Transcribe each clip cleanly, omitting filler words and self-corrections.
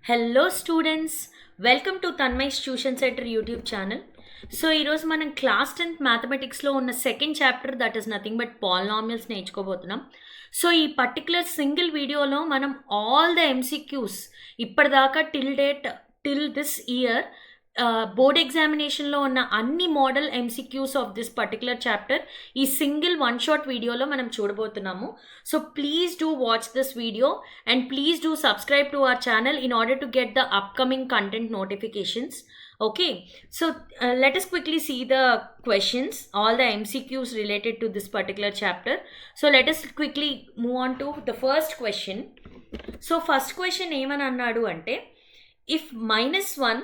Hello students, welcome to Tanmai's tuition centre YouTube channel. So ఈరోజు మనం class 10th మ్యాథమెటిక్స్లో ఉన్న second chapter that is nothing but polynomials నేర్చుకోబోతున్నాం. So ఈ particular single వీడియోలో మనం ఆల్ ద ఎంసీక్యూస్ ఇప్పటిదాకా టిల్ దిస్ ఇయర్ బోర్డ్ ఎగ్జామినేషన్లో ఉన్న అన్ని model MCQs of this particular chapter ఈ సింగిల్ వన్ షాట్ వీడియోలో మనం చూడబోతున్నాము. So please do watch this video and please do subscribe to our channel in order to get the upcoming content notifications. Okay, so let us quickly see the questions, all the MCQs related to this particular chapter. So let us quickly move on to the first question. So first question ఏమని అన్నాడు అంటే, if -1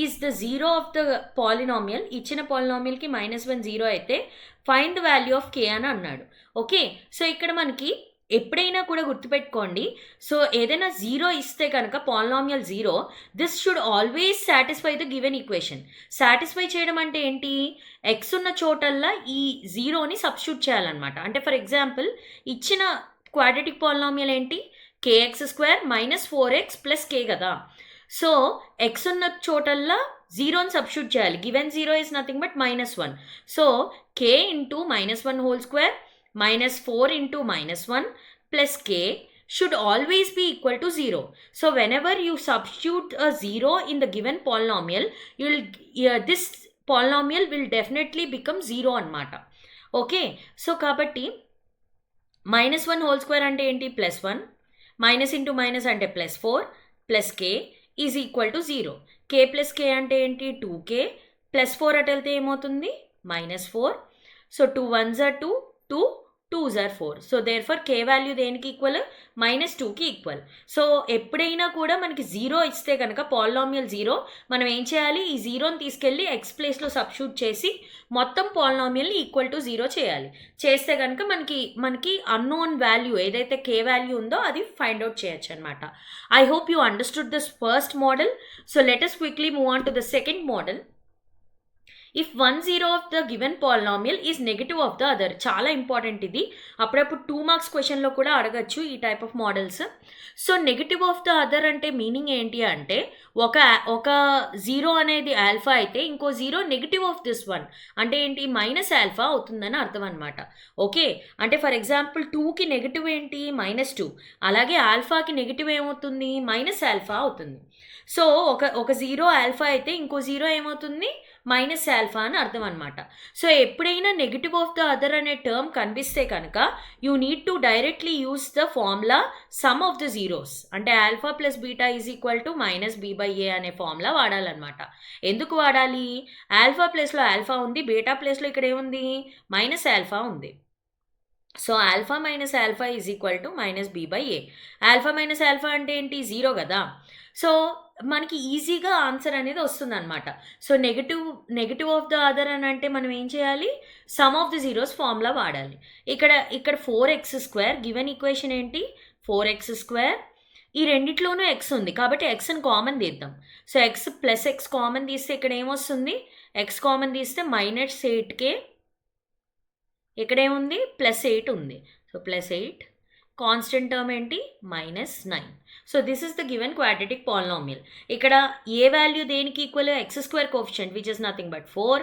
is the zero of the polynomial, ఇచ్చిన పాలినామియల్కి -1 zero అయితే find the value of k అని అన్నాడు. Okay, so ఇక్కడ మనకి ఎప్పుడైనా కూడా గుర్తుపెట్టుకోండి, సో ఏదైనా జీరో ఇస్తే కనుక polynomial zero, this should always satisfy the given equation. Satisfy చేయడం అంటే ఏంటి, ఎక్స్ ఉన్న చోటల్లా ఈ జీరోని సబ్స్టిట్యూట్ చేయాలన్నమాట. అంటే ఫర్ ఎగ్జాంపుల్ ఇచ్చిన క్వాడ్రాటిక్ పాలినామియల్ ఏంటి, kx² - 4x + k కదా. సో ఎక్స్ ఉన్న చోటల్లా జీరోని సబ్స్టిట్యూట్ చేయాలి. Given zero is nothing but -1. So k into -1² -4 into -1 plus k should always be equal to 0. So whenever you substitute a 0 in the given polynomial, this polynomial will definitely become 0 annamata. Okay, so kabatti -1² ante enti +1, minus into minus ante +4 plus k is equal to 0. k plus k ante enti 2k plus 4 atelte emotundi -4. So 2 1s are 2, 2 2s are 4. So therefore k value దేనికి equal, -2కి equal. So ఎప్పుడైనా కూడా మనకి zero ఇస్తే కనుక polynomial zero, మనం ఏం చేయాలి, ఈ జీరోని తీసుకెళ్ళి ఎక్స్ ప్లేస్లో సబ్స్టిట్యూట్ చేసి మొత్తం పాలినామియల్ని ఈక్వల్ టు జీరో చేయాలి. చేస్తే కనుక మనకి అన్నోన్ వాల్యూ ఏదైతే k వాల్యూ ఉందో అది ఫైండ్ అవుట్ చేయొచ్చు అనమాట. I hope you understood this first model. So let us quickly move on to the second model. If 1 0 of the given polynomial is negative of the other. చాలా important ఇది, అప్పుడప్పుడు 2 marks క్వశ్చన్లో కూడా అడగచ్చు ఈ type of models. So negative of the other అంటే meaning ఏంటి అంటే, ఒక జీరో అనేది ఆల్ఫా అయితే ఇంకో zero negative of this one అంటే ఏంటి, -α అవుతుందని అర్థం అనమాట. ఓకే, అంటే ఫర్ ఎగ్జాంపుల్ 2కి నెగటివ్ ఏంటి, -2, అలాగే ఆల్ఫాకి నెగటివ్ ఏమవుతుంది, -α అవుతుంది. సో ఒక జీరో ఆల్ఫా అయితే ఇంకో జీరో ఏమవుతుంది, -α అని అర్థం అనమాట. సో ఎప్పుడైనా నెగటివ్ ఆఫ్ ద అదర్ అనే టర్మ్ కనిపిస్తే కనుక you need to directly use the formula sum of the zeros. అంటే alpha plus beta is equal to -b/a అనే ఫార్ములా వాడాలన్నమాట. ఎందుకు వాడాలి, ఆల్ఫా ప్లేస్లో ఆల్ఫా ఉంది, బీటా ప్లేస్లో ఇక్కడ ఏముంది, -α ఉంది. So alpha - alpha is equal to -b/a. Alpha - alpha అంటే ఏంటి, జీరో కదా. సో మనకి ఈజీగా ఆన్సర్ అనేది వస్తుంది అనమాట. So negative of the other అని అంటే మనం ఏం చేయాలి, some of the zeros formula వాడాలి. ఇక్కడ 4x², గివెన్ ఈక్వేషన్ ఏంటి, 4x². ఈ రెండిట్లోనూ ఎక్స్ ఉంది కాబట్టి ఎక్స్ని కామన్ తీద్దాం. So X plus X common తీస్తే ఇక్కడ ఏమొస్తుంది, ఎక్స్ కామన్ తీస్తే -8k, ఇక్కడేముంది +8 ఉంది. సో +8, కాన్స్టెంట్ టర్మ్ ఏంటి, -9. So this is the given quadratic polynomial. ఇక్కడ ఏ వాల్యూ దేనికి equal, x² coefficient which is nothing but 4.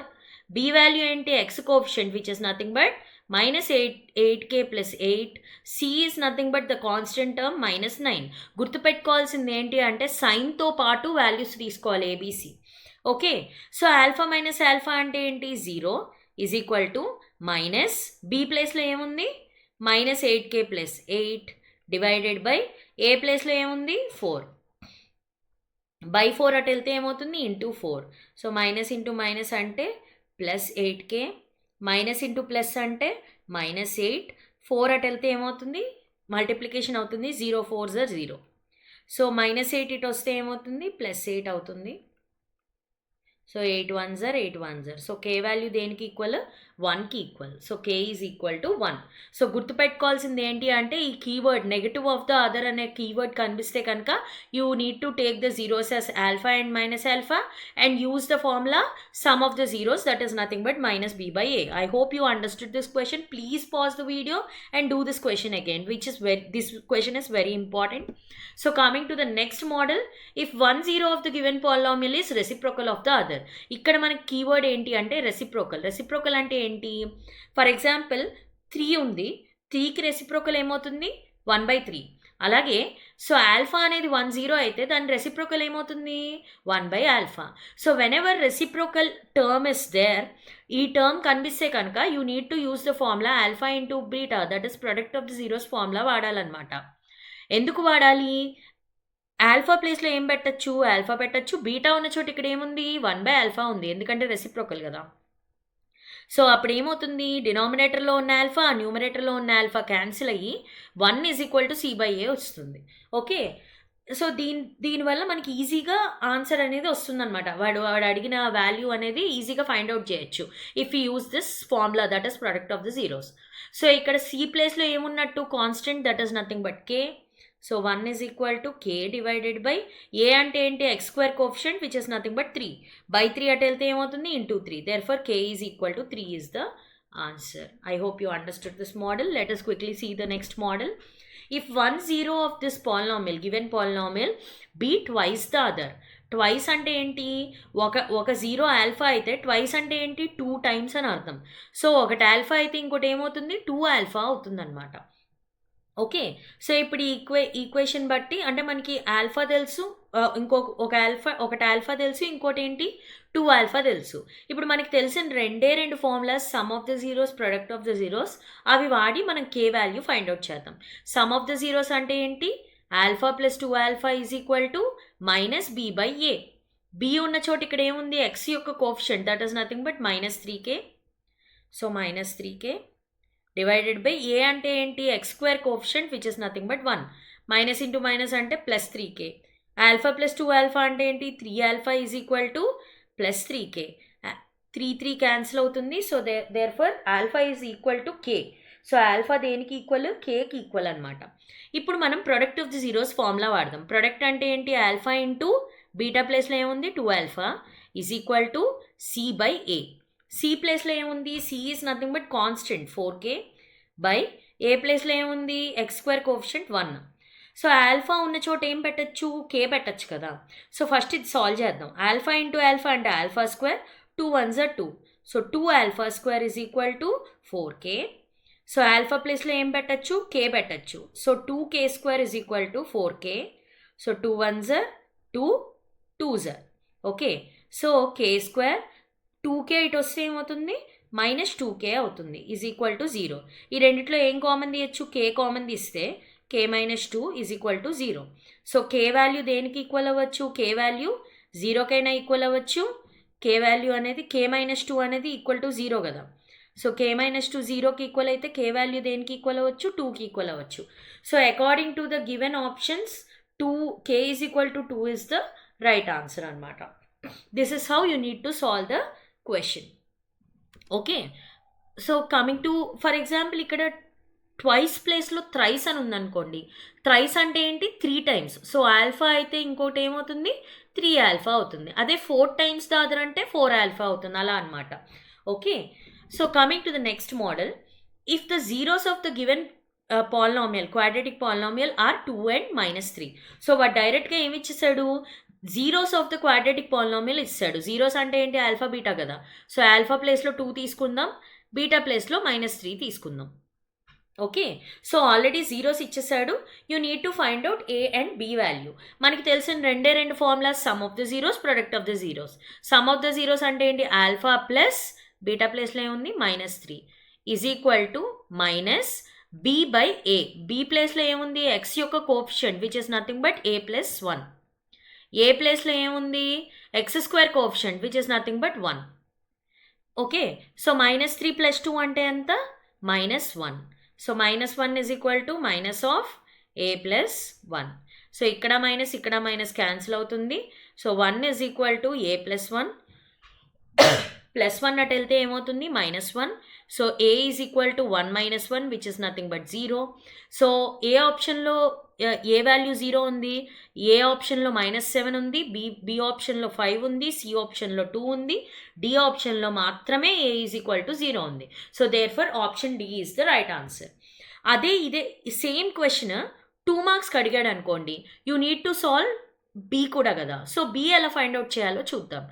B value ఏంటి, x coefficient which is nothing but -8k + 8. C is nothing but the constant term -9. గుర్తుపెట్టుకోవాల్సింది ఏంటి అంటే సైన్తో పాటు values తీసుకోవాలి, ABC. Okay, so alpha - alpha అంటే ఏంటి, 0 ఈజ్ ఈక్వల్ టు బి ప్లేస్లో ఏముంది, -8k + 8 డివైడెడ్ బై ఏ ప్లేస్లో ఏముంది, 4 బై 4 అటు వెళ్తే ఏమవుతుంది, into 4. So minus into minus అంటే +8k, మైనస్ ఇంటూ ప్లస్ అంటే -8, 4 అటు వెళ్తే ఏమవుతుంది, మల్టిప్లికేషన్ అవుతుంది, 0 4s are 0. సో -8 ఇటు వస్తే ఏమవుతుంది, +8 అవుతుంది. So 8 1s are 8 1s are. So k value దేనికి ఈక్వల్, 1కి equal. So k is equal to 1. So గుర్తుపెట్టుకోవాల్సింది ఏంటి అంటే ఈ keyword negative of the other అనే కీవర్డ్ కనిపిస్తే కనుక you need to take the zeros as alpha and minus alpha and use the formula sum of the zeros, that is nothing but minus b by a. I hope you understood this question. Please pause the video and do this question again, which is this question is very important. So coming to the next model, if one zero of the given polynomial is reciprocal of the other. ఇక్కడ మనకి keyword ఏంటి అంటే reciprocal అంటే ఏంటి? For example 3 ఉంది, 3కి reciprocal ఏమవుతుంది 1/3. అలాగే సో ఆల్ఫా అనేది 10 అయితే దాని రెసిప్రోకల్ ఏమవుతుంది 1/ఆల్ఫా. So whenever reciprocal term is there, ఈ టర్మ్ కనిపిస్తే కనుక you need to use the formula alpha into beta, that is product of the zeros formula వాడాలన్నమాట. ఎందుకు వాడాలి? ఆల్ఫా ప్లేస్లో ఏం పెట్టచ్చు? ఆల్ఫా పెట్టచ్చు. బీటా ఉన్న చోట ఇక్కడ ఏముంది 1/ఆల్ఫా ఉంది, ఎందుకంటే రెసిప్రోకల్ కదా. సో అప్పుడు ఏమవుతుంది, డినామినేటర్లో ఉన్న ఆల్ఫా న్యూమరేటర్లో ఉన్న ఆల్ఫా క్యాన్సిల్ అయ్యి 1 ఈజ్ ఈక్వల్ టు c/a వస్తుంది. ఓకే, సో దీనివల్ల మనకి ఈజీగా ఆన్సర్ అనేది వస్తుందన్నమాట. వాడు అడిగిన వాల్యూ అనేది ఈజీగా ఫైండ్ అవుట్ చేయొచ్చు if you use this formula, that is product of the zeros. So ఇక్కడ సి ప్లేస్లో ఏమున్నట్టు constant, that is nothing but k. So 1 is equal to k divided by a అంటే ఏంటి x square coefficient which is nothing but 3 by 3 అటు వెళ్తే ఏమవుతుంది into 3. Therefore k is equal to 3 is the answer. I hope you understood this model. Let us quickly see the next model. If one zero of this polynomial, given polynomial, be twice the other. Twice అంటే ఏంటి? ఒక zero alpha అయితే twice అంటే ఏంటి 2 times అని అర్థం. So ఒకటి alpha అయితే ఇంకోటి ఏమవుతుంది 2 ఆల్ఫా అవుతుంది అనమాట. ఓకే, సో ఇప్పుడు ఈ ఈక్వేషన్ బట్టి అంటే మనకి ఆల్ఫా తెలుసు, ఒకటి ఆల్ఫా తెలుసు, ఇంకోటి ఏంటి 2 ఆల్ఫా తెలుసు. ఇప్పుడు మనకి తెలిసిన రెండు formulas sum of the zeros, product of the zeros, అవి వాడి మనం కే వాల్యూ ఫైండ్ అవుట్ చేద్దాం. సమ్ ఆఫ్ ద జీరోస్ అంటే ఏంటి? Alpha plus 2 alpha is equal to minus B by A. B ఉన్న చోట ఇక్కడ ఏముంది ఎక్స్ యొక్క coefficient, that is nothing but -3k. So -3k divided by a అంటే ఏంటి X square coefficient which is nothing but 1. Minus into minus అంటే +3k. Alpha plus 2 alpha అంటే ఏంటి 3 alpha is equal to +3k. 3 cancel అవుతుంది. So therefore alpha is equal to k. So alpha దేనికి equal? కేకి equal అనమాట. ఇప్పుడు మనం product of the zeros formula వాడదాం. ప్రొడక్ట్ అంటే ఏంటి? ఆల్ఫా ఇంటూ బీటా ప్లేస్లో ఏముంది 2 alpha is equal to c/a. C ప్లేస్లో ఏముంది? C is nothing but constant 4k by a ప్లేస్లో ఏముంది X square coefficient 1. So alpha ఉన్న చోట ఏం పెట్టచ్చు? కే పెట్టచ్చు కదా. సో ఫస్ట్ ఇది సాల్వ్ చేద్దాం. ఆల్ఫా ఇంటూ ఆల్ఫా అంటే alpha square, 2 1s are 2. So 2 alpha square is equal to 4k. So alpha ప్లేస్లో ఏం పెట్టచ్చు? కే పెట్టచ్చు. So 2k square is equal to 4k. So 2 1s are 2, 2s are. Okay, so k square 2k ఇటు వస్తే ఏమవుతుంది -2k అవుతుంది is equal to 0. ఈ రెండిట్లో ఏం కామన్ తీయచ్చు? కే కామన్ తీస్తే k - 2 is equal to 0. So K value దేనికి ఈక్వల్ అవ్వచ్చు? కే వాల్యూ 0కైనా ఈక్వల్ అవ్వచ్చు. కే వాల్యూ అనేది k - 2 అనేది ఈక్వల్ టు 0 కదా. సో k - 2 0కి ఈక్వల్ అయితే కే వాల్యూ దేనికి ఈక్వల్ అవ్వచ్చు? 2కి ఈక్వల్ అవ్వచ్చు. So according to the given options k is equal to 2 is the right answer అనమాట. This is how you need to solve the question. Okay, so coming to for example ఇక్కడ twice ప్లేస్లో thrice అని ఉందనుకోండి. Thrice అంటే ఏంటి? 3 times. So alpha అయితే ఇంకోటి ఏమవుతుంది 3 ఆల్ఫా అవుతుంది. అదే 4 టైమ్స్ ద అదర్ అంటే 4 ఆల్ఫా అవుతుంది, అలా అనమాట. Okay, so coming to the next model, if the zeros of the given polynomial, quadratic polynomial are 2 and -3. So వాడు డైరెక్ట్గా ఏమి ఇచ్చేసాడు? Zeros of the quadratic polynomial ఇస్తాడు. జీరోస్ అంటే ఏంటి? ఆల్ఫా బీటా కదా. సో ఆల్ఫా ప్లేస్లో 2 తీసుకుందాం, బీటా ప్లేస్లో -3 తీసుకుందాం. ఓకే, సో ఆల్రెడీ జీరోస్ ఇచ్చేసాడు. You need to find out A and B value. మనకి తెలిసిన రెండు formulas sum of the zeros, product of the zeros. Sum of the zeros అంటే ఏంటి? ఆల్ఫా ప్లస్ బీటా ప్లేస్లో ఏముంది -3 is equal to -b by A. B ప్లేస్లో ఏముంది? X యొక్క coefficient which is nothing but a + 1. A ప్లేస్లో ఏముంది? X square coefficient which is nothing but 1. Okay, so -3 + 2 అంటే ఎంత? -1. So -1 is equal to minus of a + 1. So ఇక్కడ minus cancel అవుతుంది. So 1 is equal to a + 1 +1 అటు వెళ్తే ఏమవుతుంది -1. సో a is equal to 1 - 1 which is nothing but 0. So A ఆప్షన్లో a value 0 ఉంది, ఏ ఆప్షన్లో -7 ఉంది, బి ఆప్షన్లో 5 ఉంది, సి ఆప్షన్లో 2 ఉంది, డి ఆప్షన్లో మాత్రమే ఏ ఈజ్ ఈక్వల్ టు 0 ఉంది. So therefore option D is the right answer. అదే ఇదే సేమ్ క్వశ్చన్ 2 మార్క్స్కి అడిగాడు అనుకోండి, you need to solve B కూడా కదా. సో బి ఎలా ఫైండ్ అవుట్ చేయాలో చూద్దాం.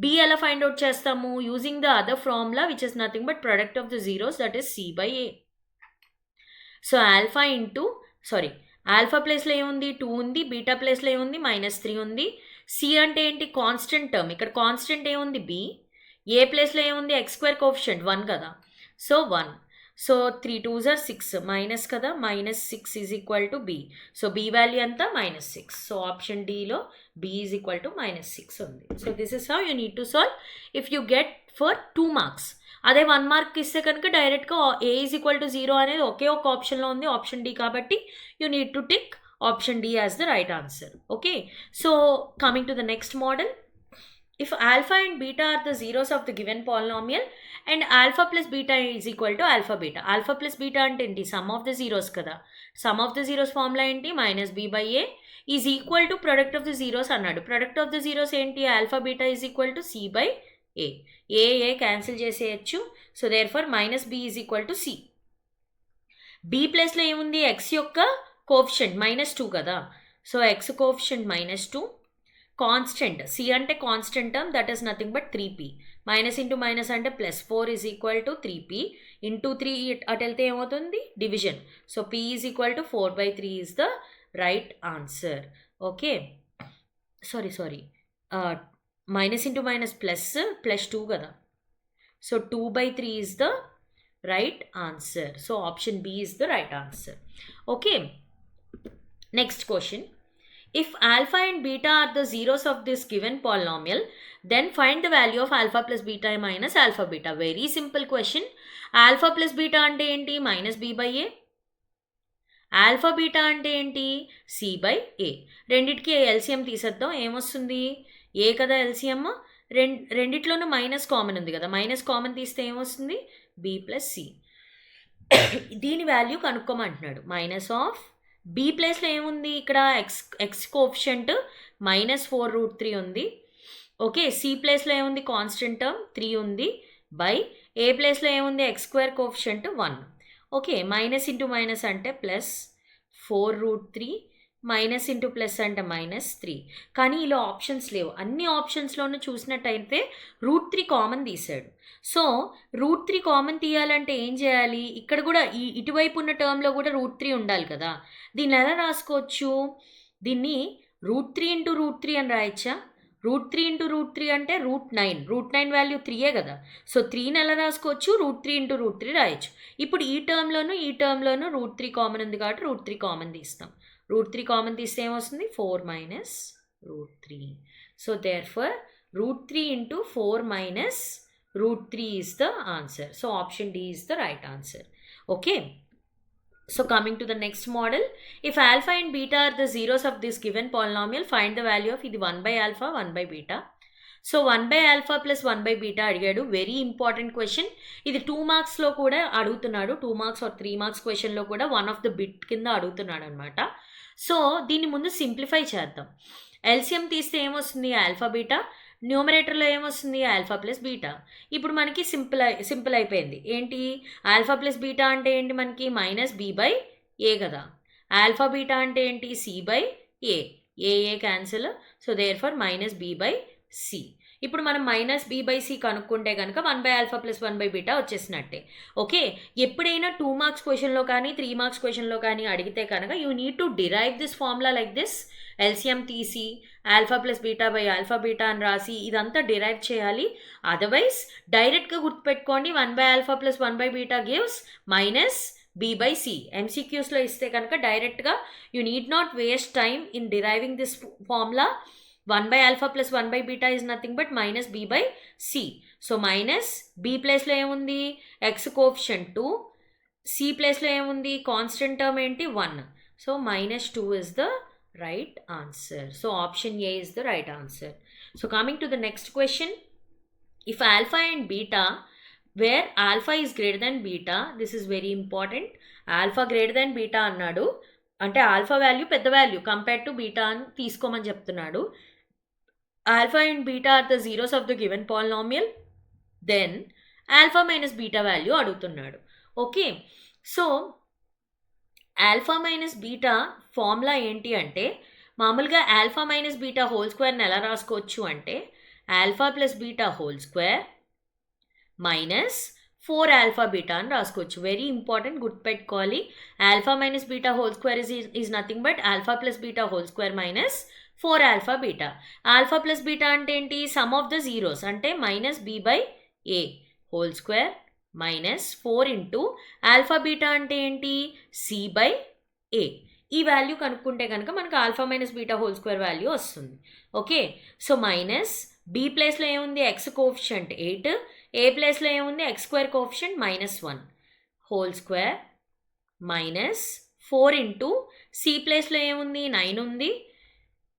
బి ఎలా ఫైండ్ అవుట్ చేస్తాము, using the other formula which is nothing but product of the zeros, that is c/a. So alpha ప్లేస్లో ఏముంది 2 ఉంది, బీటా ప్లేస్లో ఏముంది -3 ఉంది. సి అంటే ఏంటి, కాన్స్టెంట్ టర్మ్, ఇక్కడ కాన్స్టెంట్ ఏముంది బి. ఏ ప్లేస్లో ఏముంది x² కోఎఫిషియంట్ 1 కదా, so 1. So 3 2s are 6 minus కదా, -6 is equal to b. So b value ఎంత -6. సో ఆప్షన్ డిలో బి ఈజ్ ఈక్వల్ టు -6 ఉంది. So this is how you need to solve if you get for 2 marks. అదే 1 mark ఇస్తే కనుక డైరెక్ట్గా ఏ is equal to 0 అనేది ఒకే ఒక ఆప్షన్లో ఉంది, ఆప్షన్ డి, కాబట్టి you need to tick option D as the right answer. Okay, so coming to the next model. If alpha and beta are the zeros of the given polynomial and alpha plus beta is equal to alpha beta. Alpha plus beta అంటే ఏంటి, sum of the zeros కదా. Sum of the zeros formula ఏంటి, -b/a is equal to product of the zeros అన్నాడు. Product of the zeros ఏంటి, alpha beta is equal to c/a. a cancel చేసేయచ్చు. So therefore -b is equal to c. b ప్లేస్లో ఏముంది, x యొక్క coefficient -2 కదా. So x coefficient -2. Constant C అంటే constant term, that is nothing but 3p. Minus into minus అంటే +4 is equal to 3p. Into 3 అటు వెళ్తే ఏమవుతుంది, division. So p is equal to 4/3 is the right answer. Okay, sorry minus into minus +2 కదా. So 2/3 is the right answer. So option B is the right answer. Okay, next question. If alpha and beta are the zeros of this given polynomial, then find the value of alpha plus beta minus alpha beta. Very simple question. Alpha plus beta అంటే ఏంటి, -b/a. Alpha beta అంటే ఏంటి, c/a. రెండిటికి LCM తీసేద్దాం, ఏమొస్తుంది, ఏ కదా LCM. రెండిట్లోనూ minus common ఉంది కదా, మైనస్ కామన్ తీస్తే ఏమొస్తుంది, b + c. దీని వాల్యూ కనుక్కోమంటున్నాడు. బి ప్లేస్లో ఏముంది, ఇక్కడ ఎక్స్ కోఎఫిషియంట్ -4√3 ఉంది. ఓకే, సి ప్లేస్లో ఏముంది, కాన్స్టెంట్ టర్మ్ 3 ఉంది, బై ఏ ప్లేస్లో ఏముంది, x² coefficient 1. Okay, minus into minus అంటే +4√3, మైనస్ ఇంటూ ప్లస్ అంటే -3. కానీ ఇలా ఆప్షన్స్ లేవు. అన్ని ఆప్షన్స్లోనూ చూసినట్టయితే √3 కామన్ తీశాడు. సో √3 కామన్ తీయాలంటే ఏం చేయాలి, ఇక్కడ కూడా ఇటువైపు ఉన్న టర్మ్లో కూడా √3 ఉండాలి కదా. దీన్ని ఎలా రాసుకోవచ్చు, దీన్ని √3 × √3 అని రాయచ్చా. √3 × √3 అంటే √9 వాల్యూ 3 కదా. సో 3ని ఎలా రాసుకోవచ్చు, √3 × √3 రాయొచ్చు. ఇప్పుడు ఈ టర్మ్లోను √3 కామన్ ఉంది కాబట్టి √3 కామన్ తీస్తాం. √3 కామన్ తీస్తే ఏమొస్తుంది, 4 - √3. So therefore √3 × 4 - √3 is the answer. So option D is the right answer. Okay, so coming to the next model. If alpha and beta are the zeros of this given polynomial, find the value of ఇది 1/alpha 1/beta. So 1/alpha + 1/beta అడిగాడు. Very important question. ఇది 2 మార్క్స్లో కూడా అడుగుతున్నాడు. 2 marks are 3 marks క్వశ్చన్లో కూడా one of the bit కింద అడుగుతున్నాడు అనమాట. సో దీన్ని ముందు సింప్లిఫై చేద్దాం. ఎల్సిఎం తీస్తే ఏమొస్తుంది, ఆల్ఫా బీటా. న్యూమరేటర్లో ఏమొస్తుంది, ఆల్ఫా ప్లస్ బీటా. ఇప్పుడు మనకి సింపుల్ అయిపోయింది. ఏంటి, ఆల్ఫా ప్లస్ బీటా అంటే ఏంటి, మనకి -b/a కదా. ఆల్ఫా బీటా అంటే ఏంటి, c/a. ఏ క్యాన్సిల్. So therefore -b/c. ఇప్పుడు మనం -b/c కనుక్కుంటే కనుక 1/alpha + 1/beta వచ్చేసినట్టే. ఓకే, ఎప్పుడైనా 2 మార్క్స్ క్వశ్చన్లో కానీ 3 మార్క్స్ క్వశ్చన్లో కానీ అడిగితే కనుక you need to derive this formula like this. LCM తీసి alpha plus beta by alpha beta అని రాసి ఇదంతా డిరైవ్ చేయాలి. అదర్వైజ్ డైరెక్ట్గా గుర్తుపెట్టుకోండి, 1/alpha + 1/beta గివ్స్ -b/c. ఎంసీక్యూస్లో ఇస్తే కనుక డైరెక్ట్గా you need not waste time in deriving this formula. 1/alpha + 1/beta is nothing but -b/c. So b ప్లేస్లో ఏముంది, x కోఎఫిషియంట్ 2, c ప్లేస్లో ఏముంది, కాన్స్టెంట్ టర్మ్ ఏంటి 1. So -2 is the right answer. So option A is the right answer. So coming to the next question. if alpha and beta, where alpha is greater than beta, this is very important, alpha greater than beta అన్నాడు అంటే alpha value పెద్ద value compare to beta అని తీసుకోమని చెప్తున్నాడు. Alpha and beta are the zeros of the given polynomial, then alpha minus beta value అడుగుతున్నాడు. Okay, so alpha minus beta formula ఏంటి అంటే, మామూలుగా ఆల్ఫా మైనస్ బీటా హోల్ స్క్వేర్ని ఎలా రాసుకోవచ్చు అంటే alpha plus beta whole square minus 4 alpha beta అని రాసుకోవచ్చు. వెరీ ఇంపార్టెంట్, గుర్తుపెట్టుకోవాలి. Alpha minus beta whole square is nothing but alpha plus beta whole square minus 4 alpha beta. Alpha plus beta అంటే ఏంటి? Sum of the zeros అంటే minus B by A whole square minus 4 into alpha beta అంటే ఏంటి? C by A. ఈ value కనుక్కుంటే కనుక మనకు alpha minus beta whole square value వస్తుంది. ఓకే, సో మైనస్ బీ ప్లేస్లో ఏముంది? ఎక్స్ కోఎఫిషియంట్ 8, ఏ ప్లేస్లో ఏముంది? X square coefficient -1 whole square minus 4 into C ప్లేస్లో ఏముంది? 9 ఉంది,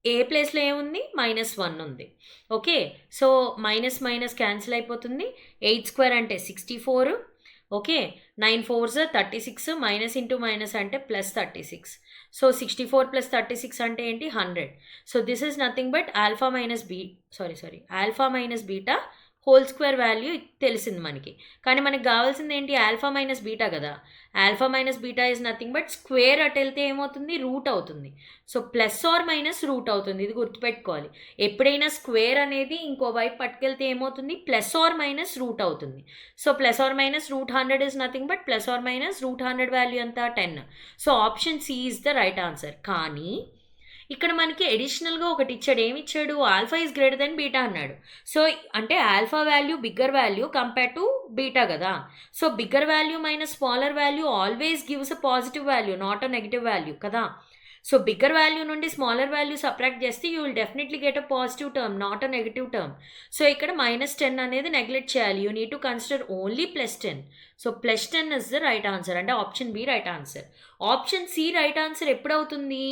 ఏ ప్లేస్లో ఏముంది? -1 ఉంది. Okay, so minus minus cancel అయిపోతుంది. 8 స్క్వేర్ అంటే 64. Okay, 9 4s 36, minus into minus అంటే ప్లస్ 36. సో 64 ప్లస్ 36 అంటే ఏంటి? 100. So this is nothing but alpha minus alpha minus beta whole square value తెలిసింది మనకి. కానీ మనకి కావాల్సింది ఏంటి? ఆల్ఫా మైనస్ బీటా కదా. Alpha minus beta is nothing but square అటు వెళ్తే ఏమవుతుంది? రూట్ అవుతుంది. So plus or minus root అవుతుంది, ఇది గుర్తుపెట్టుకోవాలి. ఎప్పుడైనా స్క్వేర్ అనేది ఇంకో వైపు పట్టుకెళ్తే ఏమవుతుంది? ప్లస్ ఆర్ మైనస్ రూట్ అవుతుంది. So plus or minus √100 is nothing but plus or minus √100 value ఎంత? 10. So option C is the right answer. కానీ ఇక్కడ మనకి అడిషనల్గా ఒకటి ఇచ్చాడు. ఏమి ఇచ్చాడు? Alpha is greater than beta అన్నాడు. సో అంటే alpha value bigger value compare to beta కదా. So bigger value minus smaller value always gives a positive value, not a negative value కదా. సో బిగ్గర్ వాల్యూ నుండి smaller value subtract చేస్తే you will definitely get a positive term, not a negative term. So ఇక్కడ -10 అనేది neglect చేయాలి. You need to consider only +10. So +10 is the right answer, అంటే option B right answer. Option C right answer ఎప్పుడవుతుంది?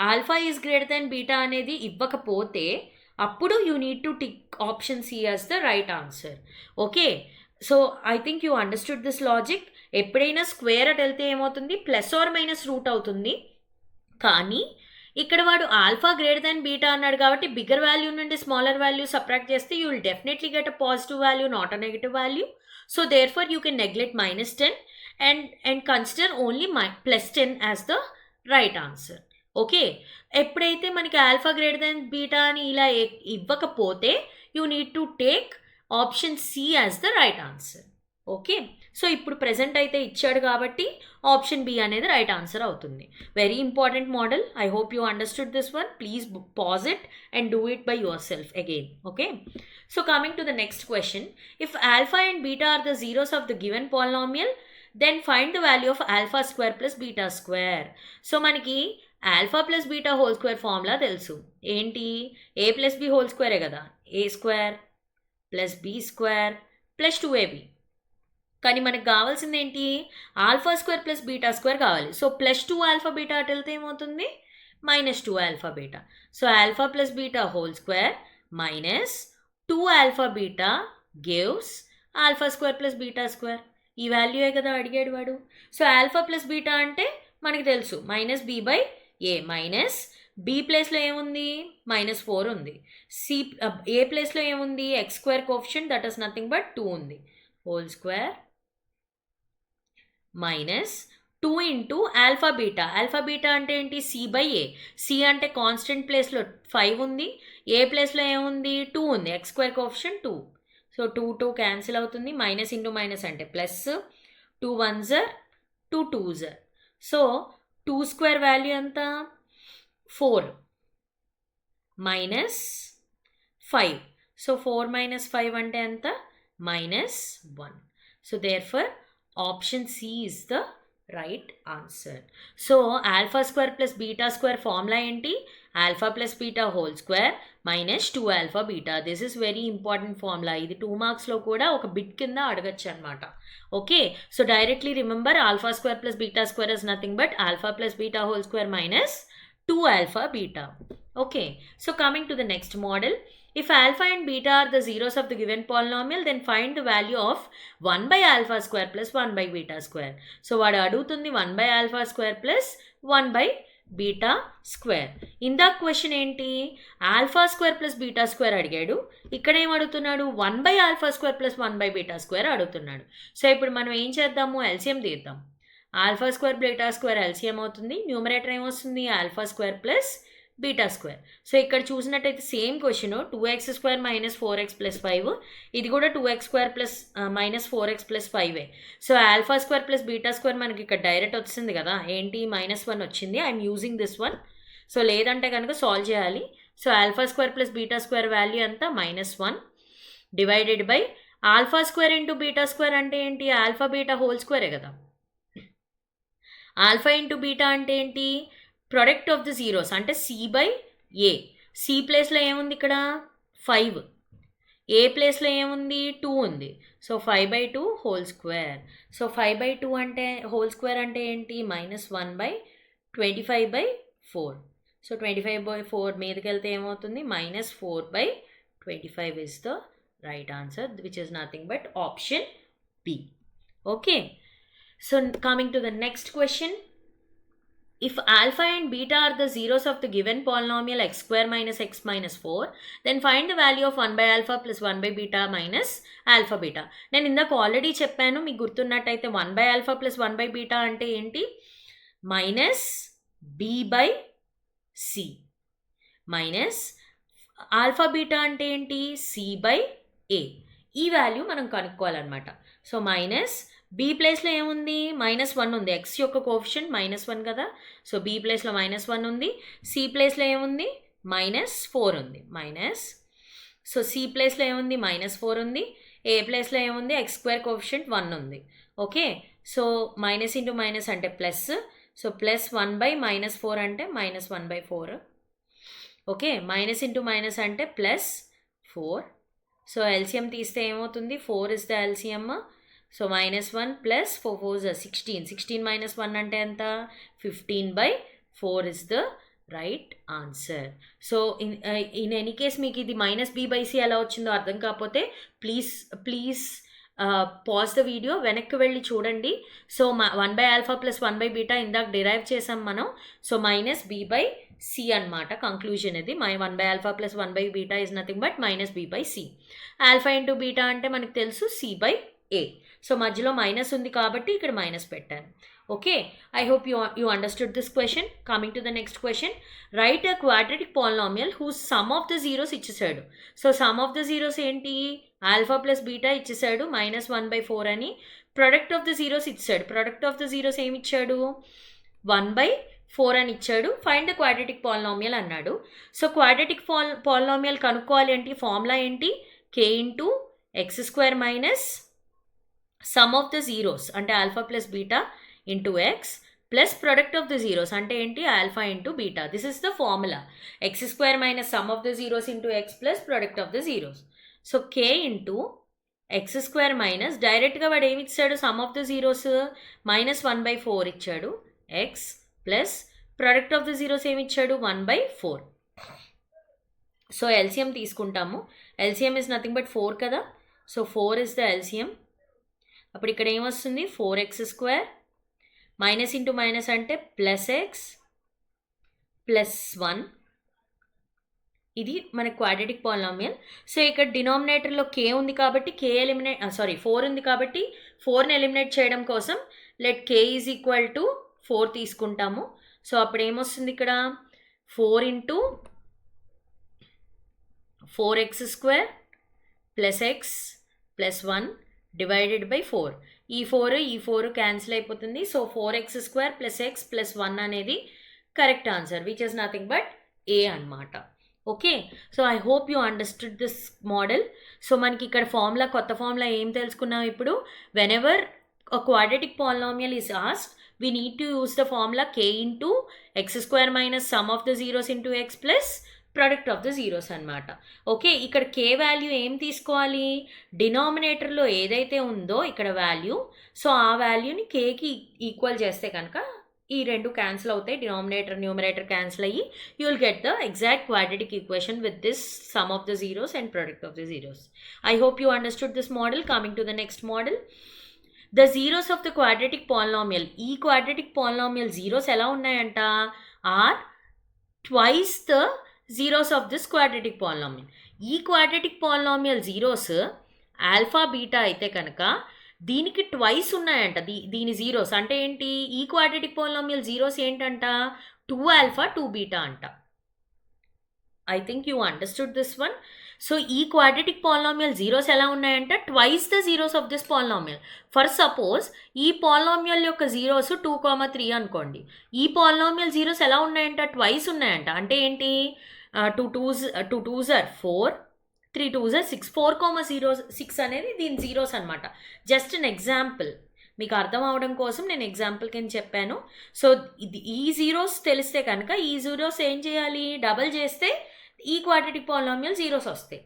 Alpha is greater than beta అనేది ఇవ్వకపోతే అప్పుడు you need to tick option C as the right answer. Okay, so I think you understood this logic. ఎప్పుడైనా square at వెళ్తే ఏమవుతుంది? Plus or minus root అవుతుంది. కానీ ఇక్కడ వాడు ఆల్ఫా గ్రేటర్ దెన్ బీటా అన్నాడు కాబట్టి బిగ్గర్ వాల్యూ నుండి స్మాలర్ వాల్యూ సబ్ట్రాక్ట్ చేస్తే you will definitely get a positive value, not a negative value. So therefore you can neglect -10 and consider only +10 as the right answer. Okay, ఎప్పుడైతే మనకి alpha greater than beta అని ఇలా ఇవ్వకపోతే you need to take option C as the right answer. Okay, so ఇప్పుడు present అయితే ఇచ్చాడు కాబట్టి option B అనేది రైట్ ఆన్సర్ అవుతుంది. Very important model. I hope you understood this one. Please pause it and do it by yourself again. Okay, so coming to the next question. If alpha and beta are the zeros of the given polynomial, then find the value of alpha square plus beta square. So మనకి alpha plus beta whole square formula తెలుసు. ఏంటి? A plus B whole స్క్వేరే కదా. A square plus B square plus 2ab. కానీ మనకు కావాల్సింది ఏంటి? Alpha square plus beta square కావాలి. సో +2 ఆల్ఫా బీటా అటు వెళ్తే ఏమవుతుంది? -2 alpha beta. So alpha plus beta whole square minus 2 alpha beta gives alpha square plus beta square. ఈ వాల్యూయే కదా అడిగాడు వాడు. సో ఆల్ఫా ప్లస్ బీటా అంటే మనకి తెలుసు -b by A, minus B ప్లేస్లో ఏముంది? -4 ఉంది. సి ఏ ప్లేస్లో ఏముంది? X square coefficient that is nothing but 2 ఉంది. Whole square minus 2 into alpha beta. Alpha beta అంటే ఏంటి? C by A. సి అంటే కాన్స్టెంట్ ప్లేస్లో 5 ఉంది, ఏ ప్లేస్లో ఏముంది? 2 ఉంది. X square coefficient 2. So 2 cancel అవుతుంది. మైనస్ ఇంటూ మైనస్ అంటే plus, 2 1s 2 2s. So 2 square value ఎంత? 4 మైనస్ 5. సో 4 మైనస్ 5 అంటే ఎంత? -1. So therefore option C is the right answer. So alpha square plus beta square formula ఏంటి? Alpha plus beta whole square minus 2 alpha beta. This is very important formula. ఇది 2 మార్క్స్లో కూడా ఒక bit కింద అడగచ్చు అనమాట. Okay, so directly remember alpha square plus beta square is nothing but alpha plus beta whole square minus 2 alpha beta. Okay, so coming to the next model, if alpha and beta are the zeros of the given polynomial, then find the value of 1 by alpha square plus 1 by beta square. So వాడు అడుగుతుంది 1 by alpha square plus 1 by beta square. ఇందాక question ఏంటి, alpha square plus beta square అడిగాడు, ఇక్కడ ఏం అడుగుతున్నాడు 1 by alpha square plus 1 by beta square అడుగుతున్నాడు. So ఇప్పుడు మనం ఏం చేద్దాము, ఎల్సిఎం తీద్దాం. Alpha square beta square LCM అవుతుంది, న్యూమరేటర్ ఏమొస్తుంది alpha square plus beta square. So ఇక్కడ చూసినట్టయితే same question 2x square minus 4x plus 5, ఇది కూడా 2x square plus minus 4x plus 5. So alpha square plus beta square మనకి ఇక్కడ direct వచ్చింది కదా, ఏంటి -1 వచ్చింది. I'm using this one. So లేదంటే కనుక సాల్వ్ చేయాలి. So alpha square plus beta square value ఎంత -1 divided by alpha square into beta square అంటే ఏంటి, ఆల్ఫా బీటా హోల్ స్క్వేరే కదా. ఆల్ఫా ఇంటూ బీటా అంటే ఏంటి, ప్రొడక్ట్ ఆఫ్ ది జీరోస్ అంటే సి బై ఏ. సి ప్లేస్లో ఏముంది ఇక్కడ 5, ఏ ప్లేస్లో ఏముంది 2 ఉంది. So 5/2 whole square. సో 5/2 అంటే హోల్ స్క్వేర్ అంటే ఏంటి -1 బై 25/4. సో 25/4 మీదకి వెళ్తే ఏమవుతుంది -4/25 is the right answer, which is nothing but option B. Okay, so coming to the next question. If alpha and beta are the zeros of the given polynomial x square minus x minus 4, then find the value of 1 by alpha plus 1 by beta minus alpha beta. నేను ఇందాక already చెప్పాను, మీకు గుర్తున్నట్టయితే 1 by alpha plus 1 by beta అంటే ఏంటి, minus b by c minus alpha beta అంటే ఏంటి c by a. ఈ value మనం కనుక్కోవాలన్నమాట. సో మైనస్ బీ ప్లేస్లో ఏముంది -1 ఉంది, ఎక్స్ యొక్క కోఎఫిషియంట్ -1 కదా. సో బీ ప్లేస్లో -1 ఉంది, సి ప్లేస్లో ఏముంది -4 ఉంది మైనస్. సో సి ప్లేస్లో ఏముంది -4 ఉంది, ఏ ప్లేస్లో ఏముంది ఎక్స్ స్క్వేర్ కోఎఫిషియంట్ 1 ఉంది. Okay, so minus into minus అంటే ప్లస్. సో ప్లస్ 1/-4 అంటే -1/4. ఓకే, మైనస్ ఇంటూ మైనస్ అంటే +4. సో ఎల్సిఎం తీస్తే ఏమవుతుంది 4 is the LCM. So -1 plus 4 4 16. 16 - 1 అంటే ఎంత 15/4 is the right answer. So in any case మీకు ఇది -b/c ఎలా వచ్చిందో అర్థం కాకపోతే ప్లీజ్ పాజ్ ద వీడియో, వెనక్కి వెళ్ళి చూడండి. So 1 by alpha plus 1 by beta ఇందాక డిరైవ్ చేసాం మనం. సో -b/c అనమాట కంక్లూజన్. ఇది 1 by alpha plus 1 by beta is nothing but -b/c. Alpha into beta అంటే మనకు తెలుసు c/a. సో మధ్యలో మైనస్ ఉంది కాబట్టి ఇక్కడ మైనస్ పెట్టాను. Okay, I hope you understood this question. Coming to the next question. Right a quadratic polynomial whose sum of the zeros ఇచ్చేసాడు. So sum of the zeros ఏంటి, ఆల్ఫా ప్లస్ బీటా ఇచ్చేసాడు -1/4 అని. ప్రొడక్ట్ ఆఫ్ ద జీరోస్ ఇచ్చాడు. Product of the zeros ఏమి ఇచ్చాడు 1/4 అని ఇచ్చాడు. Find the quadratic polynomial అన్నాడు. సో క్వాడ్రాటిక్ పాలినామియల్ కనుక్కోవాలి అంటే ఫార్ములా ఏంటి, k into x square minus some of the zeros అంటే alpha plus beta into X plus product of the zeros అంటే ఏంటి alpha into beta. This is the formula. X square minus some of the zeros into X plus product of the zeros. So K into x square minus డైరెక్ట్గా వాడు ఏమి ఇచ్చాడు some of the zeros -1/4 ఇచ్చాడు X plus product of the zeros ఏమి ఇచ్చాడు 1/4. So LCM తీసుకుంటాము. LCM is nothing but 4 కదా. So 4 is the LCM. అప్పుడు ఇక్కడ ఏమొస్తుంది 4x² మైనస్ ఇంటూ మైనస్ అంటే +x +1. ఇది మన క్వాడ్రాటిక్ పాలినామియల్. సో ఇక్కడ డినామినేటర్లో k ఉంది కాబట్టి k ఎలిమినేట్ 4 ఉంది కాబట్టి 4ని ఎలిమినేట్ చేయడం కోసం let k is equal to 4 తీసుకుంటాము. సో అప్పుడు ఏమొస్తుంది ఇక్కడ 4 into 4x² +x +1 divided by 4. ఈ 4 క్యాన్సిల్ అయిపోతుంది. సో 4x² +x +1 అనేది correct answer, which is nothing but A అనమాట. Okay, so I hope you understood this model. So మనకి ఇక్కడ ఫార్ములా, కొత్త ఫార్ములా ఏం తెలుసుకున్నాం ఇప్పుడు, whenever a quadratic polynomial is asked, we need to use the formula k into x² minus sum of the zeros into x plus product of the zeros అనమాట. Okay, ఇక్కడ కే value ఏం తీసుకోవాలి, డినామినేటర్లో ఏదైతే ఉందో ఇక్కడ వాల్యూ, సో ఆ వాల్యూని కేకి equal చేస్తే కనుక ఈ రెండు క్యాన్సిల్ అవుతాయి, డినామినేటర్ న్యూమరేటర్ క్యాన్సిల్ అయ్యి you will get the exact quadratic equation with this sum of the zeros and product of the zeros. I hope you understood this model. Coming to the next model, the zeros of the quadratic polynomial. ఈ quadratic polynomial zeros ఎలా ఉన్నాయంట, are twice the zeros of this quadratic polynomial. ఈ quadratic polynomial zeros alpha beta అయితే కనుక దీనికి twice ఉన్నాయంట దీని zeros. అంటే ఏంటి, ఈ క్వాడ్రాటిక్ పాలినామియల్ జీరోస్ ఏంటంట, 2 ఆల్ఫా 2 బీటా అంట. I think you understood this one. So ఈ క్వాడ్రాటిక్ పాలినామియల్ జీరోస్ ఎలా ఉన్నాయంట, twice the zeros of this polynomial. For suppose ఈ పాలినామియల్ యొక్క జీరోస్ 2, 3 అనుకోండి. ఈ పాలినామియల్ జీరోస్ ఎలా ఉన్నాయంట, ట్వైస్ ఉన్నాయంట. అంటే ఏంటి, 2 2s are 4, 3 2s are 6, 4,6 అనేది దీని జీరోస్ అనమాట. జస్ట్ అన్ ఎగ్జాంపుల్, మీకు అర్థం అవడం కోసం నేను ఎగ్జాంపుల్ కింద చెప్పాను. సో ఈ జీరోస్ తెలిస్తే కనుక ఈ జీరోస్ ఏం చేయాలి, డబల్ చేస్తే ఈ క్వాడ్రాటిక్ పాలినామియల్ జీరోస్ వస్తాయి.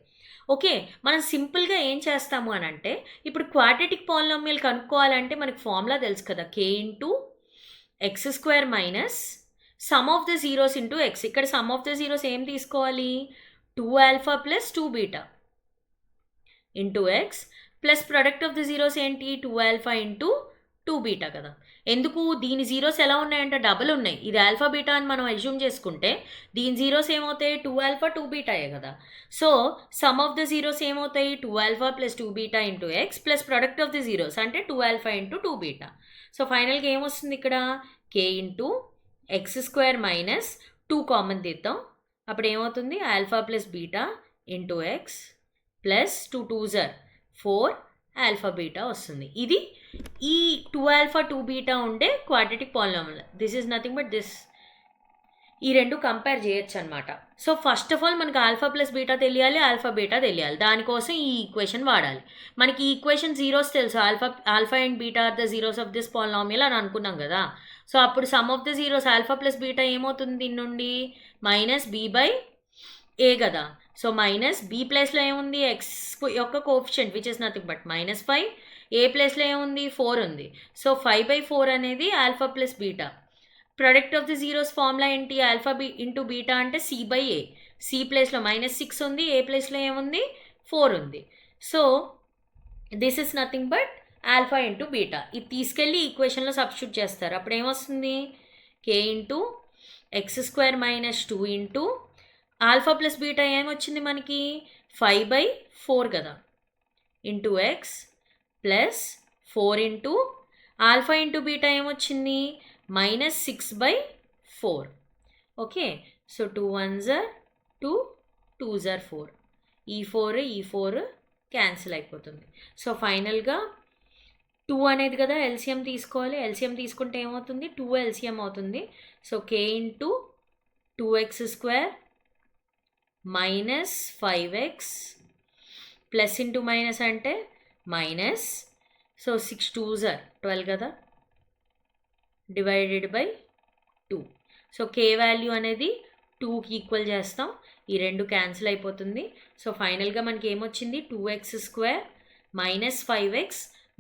ఓకే, మనం సింపుల్గా ఏం చేస్తాము అని అంటే, ఇప్పుడు క్వాడ్రాటిక్ పాలినామియల్ కనుక్కోవాలంటే మనకు ఫార్ములా తెలుసు కదా, k into x² minus sum of the zeros into X. ఇక్కడ సమ్ ఆఫ్ ద జీరోస్ ఏం తీసుకోవాలి, 2 alpha plus 2 beta into X plus product of the zeros ఏంటి, 2 ఆల్ఫా ఇంటూ 2 బీటా కదా. ఎందుకు, దీని జీరోస్ ఎలా ఉన్నాయంటే డబల్ ఉన్నాయి. ఇది ఆల్ఫా బీటా అని మనం అజ్యూమ్ చేసుకుంటే దీని జీరోస్ ఏమవుతాయి, 2 ఆల్ఫా 2 బీటాయే కదా. So sum of the zeros ఏమవుతాయి, 2 alpha plus 2 beta into X plus product of the zeros అంటే 2 ఆల్ఫా ఇంటూ 2 బీటా. సో ఫైనల్గా ఏమొస్తుంది ఇక్కడ, k into x² minus 2 common తీద్దాం. అప్పుడు ఏమవుతుంది, alpha plus beta into X plus 2 2s are 4 alpha beta వస్తుంది. ఇది ఈ 2 ఆల్ఫా 2 బీటా ఉండే quadratic polynomial. This is nothing but this. ఈ రెండు కంపేర్ చేయొచ్చు అనమాట. సో ఫస్ట్ ఆఫ్ ఆల్ మనకు ఆల్ఫా ప్లస్ బీటా తెలియాలి, ఆల్ఫా బీటా తెలియాలి. దానికోసం ఈ ఈక్వేషన్ వాడాలి. మనకి ఈ ఈక్వేషన్ జీరోస్ తెలుసు, alpha and beta are the zeros of this polynomial అని అనుకున్నాం కదా. సో అప్పుడు some of the zeros alpha plus beta ఏమవుతుంది, దీని నుండి మైనస్ బీ బై ఏ కదా. సో మైనస్ బీ ప్లేస్లో ఏముంది, ఎక్స్ యొక్క coefficient which is nothing but -5. ఏ ప్లేస్లో ఏముంది, 4 ఉంది. సో 5/4 అనేది alpha plus beta. Product of the zeros formula ఏంటి, ఆల్ఫా ఇంటూ బీటా అంటే c/a. సి ప్లేస్లో -6 ఉంది, ఏ ప్లేస్లో ఏముంది, 4 ఉంది. So this is nothing but alpha into beta. ఇది తీసుకెళ్ళి ఈక్వేషన్లో సబ్స్టిట్యూట్ చేస్తారు. అప్పుడు ఏమొస్తుంది, k into x² minus 2 into alpha plus beta ఏమొచ్చింది మనకి, 5/4 కదా into X plus 4 into alpha into beta ఏమొచ్చింది, -6/4. Okay, so 2 1s are 2, 2s are 4. ఈ 4 క్యాన్సిల్ అయిపోతుంది. సో ఫైనల్గా 2 అనేది కదా ఎల్సిఎం తీసుకోవాలి. ఎల్సిఎం తీసుకుంటే ఏమవుతుంది, 2 ఎల్సిఎం అవుతుంది. So k into 2x² minus 5x plus into minus అంటే మైనస్. సో 6 2s are 12 కదా, divided by 2. So k value అనేది 2కి ఈక్వల్ చేస్తాం, ఈ రెండు క్యాన్సిల్ అయిపోతుంది. సో ఫైనల్గా మనకి ఏమొచ్చింది, 2x² మైనస్ 5x